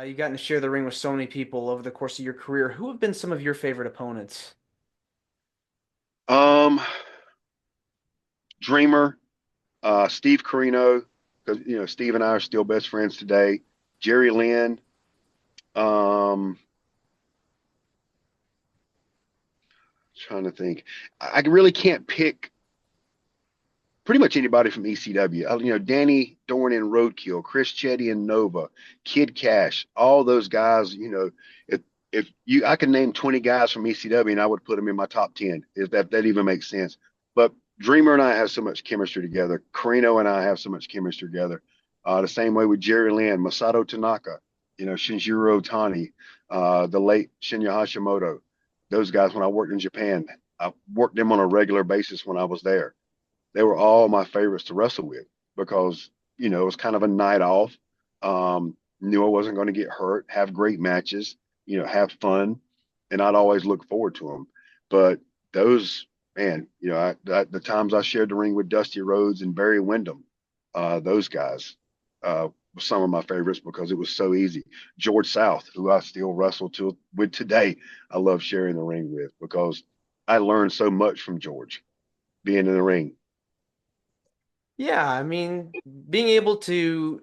You've gotten to share the ring with so many people over the course of your career. Who have been some of your favorite opponents? Um, Dreamer, Steve Carino, because Steve and I are still best friends today. Jerry Lynn. Um, Trying to think. I really can't pick pretty much anybody from ECW. Danny Dorn and Roadkill, Chris Chetty and Nova, Kid Cash, all those guys. If I can name 20 guys from ECW and I would put them in my top 10, if that even makes sense. But Dreamer and I have so much chemistry together. Carino and I have so much chemistry together. The same way with Jerry Lynn, Masato Tanaka, Shinjiro Otani, the late Shinya Hashimoto. Those guys, when I worked in Japan, I worked them on a regular basis when I was there. They were all my favorites to wrestle with because it was kind of a night off. Knew I wasn't going to get hurt, have great matches, have fun, and I'd always look forward to them. But those, man, the times I shared the ring with Dusty Rhodes and Barry Windham, those guys were some of my favorites because it was so easy. George South, who I still wrestle with today, I love sharing the ring with because I learned so much from George being in the ring. Yeah, being able to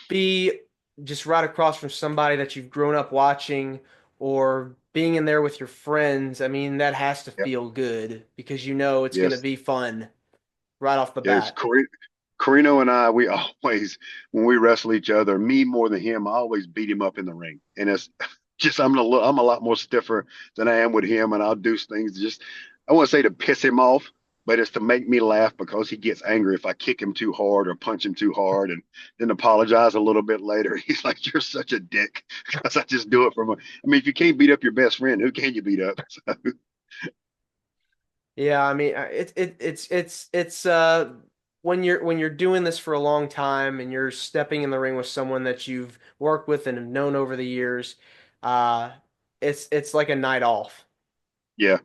be just right across from somebody that you've grown up watching or being in there with your friends, that has to Yep. feel good because you know it's going to Yes. be fun right off the Yes. bat. Carino and I, we always, when we wrestle each other, me more than him, I always beat him up in the ring. And it's just, I'm a lot more stiffer than I am with him. And I'll do things just, I want to say to piss him off, but it's to make me laugh because he gets angry if I kick him too hard or punch him too hard and then apologize a little bit later. He's like, you're such a dick because I just do it if you can't beat up your best friend, who can you beat up? So, Yeah, it's when you're doing this for a long time and you're stepping in the ring with someone that you've worked with and have known over the years, uh, it's like a night off. yeah.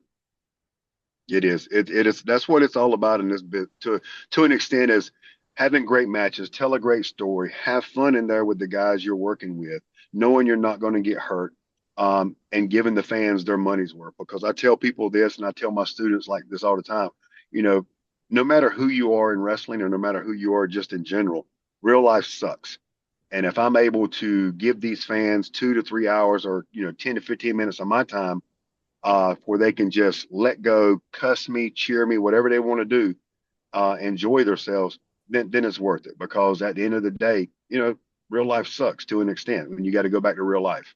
It is. It is. That's what it's all about in this bit. To an extent, is having great matches, tell a great story, have fun in there with the guys you're working with, knowing you're not going to get hurt, and giving the fans their money's worth. Because I tell people this, and I tell my students like this all the time. You know, no matter who you are in wrestling, or no matter who you are just in general, real life sucks. And if I'm able to give these fans 2 to 3 hours, or 10 to 15 minutes of my time where they can just let go, cuss me, cheer me, whatever they want to do, enjoy themselves, then it's worth it. Because at the end of the day, real life sucks to an extent when you got to go back to real life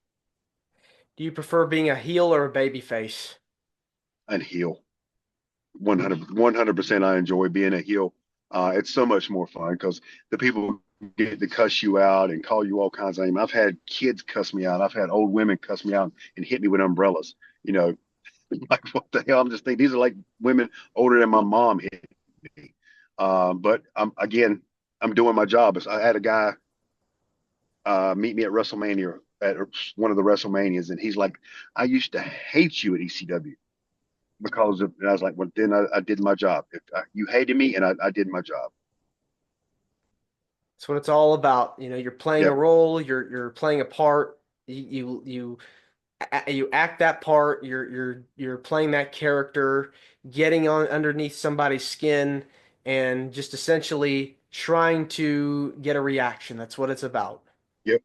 Do you prefer being a heel or a baby face? and heal. 100%. I enjoy being a heel. It's so much more fun because the people get to cuss you out and call you all kinds of names. I've had kids cuss me out. I've had old women cuss me out and hit me with umbrellas. You know, like what the hell? I'm just thinking these are like women older than my mom hit me. But I'm doing my job. I had a guy meet me at WrestleMania at one of the WrestleManias, and he's like, "I used to hate you at ECW because of." And I was like, "Well, then I did my job. If you hated me, and I did my job." That's what it's all about. You're playing a Yep, role, you're playing a part. You act that part. You're playing that character, getting on underneath somebody's skin, and just essentially trying to get a reaction. That's what it's about. yep.